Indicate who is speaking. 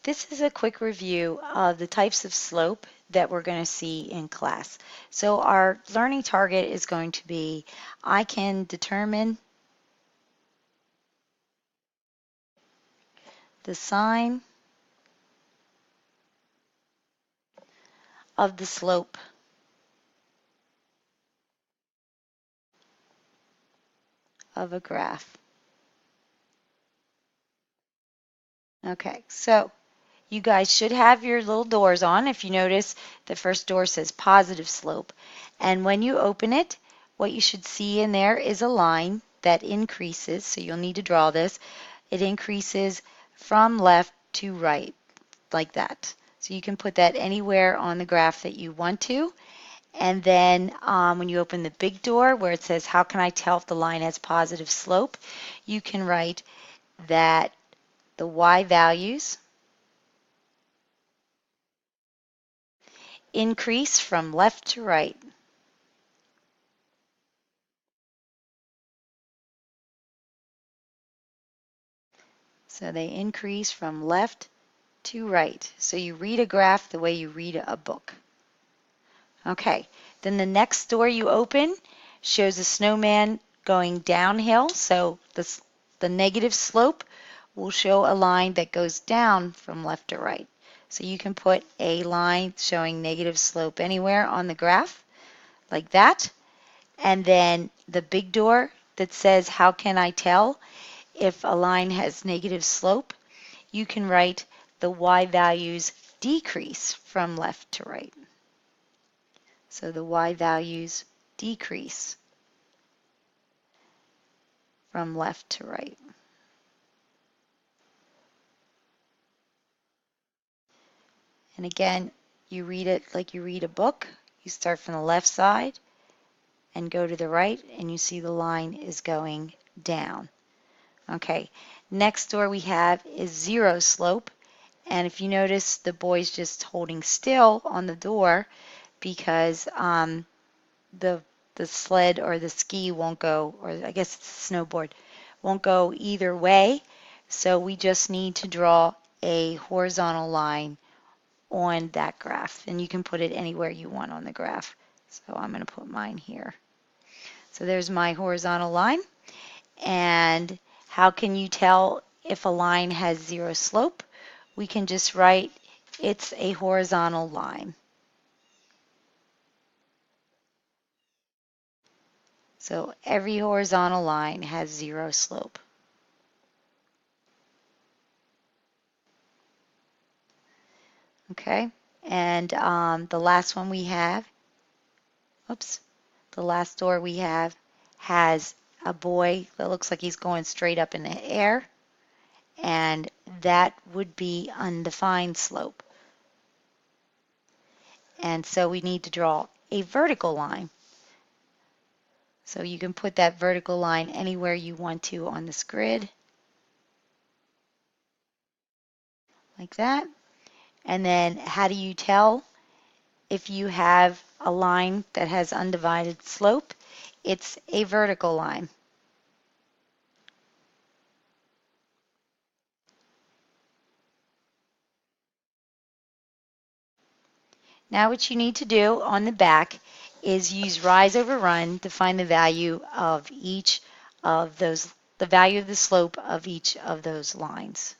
Speaker 1: This is a quick review of the types of slope that we're going to see in class. So our learning target is going to be, I can determine the sine of the slope of a graph. Okay, so you guys should have your little doors on. If you notice, the first door says positive slope. And when you open it, what you should see in there is a line that increases. So you'll need to draw this. It increases from left to right, like that. So you can put that anywhere on the graph that you want to. And then when you open the big door where it says, how can I tell if the line has positive slope? You can write that the y values increase from left to right. So they increase from left to right. So you read a graph the way you read a book. Okay, then the next door you open shows a snowman going downhill. So the negative slope will show a line that goes down from left to right. So you can put a line showing negative slope anywhere on the graph, like that. And then the big door that says, how can I tell if a line has negative slope? You can write the y values decrease from left to right. So the y values decrease from left to right. And again, you read it like you read a book. You start from the left side and go to the right, and you see the line is going down. Okay, next door we have is zero slope. And if you notice, the boy's just holding still on the door because the sled or the ski won't go, or I guess it's a snowboard, won't go either way. So we just need to draw a horizontal line on that graph. And you can put it anywhere you want on the graph. So I'm going to put mine here. So there's my horizontal line. And how can you tell if a line has zero slope? We can just write it's a horizontal line. So every horizontal line has zero slope. Okay, and the last one we have, the last door we have has a boy that looks like he's going straight up in the air, and that would be undefined slope. And so we need to draw a vertical line. So you can put that vertical line anywhere you want to on this grid, like that. And then how do you tell if you have a line that has undivided slope? It's a vertical line. Now what you need to do on the back is use rise over run to find the value of each of those, the value of the slope of each of those lines.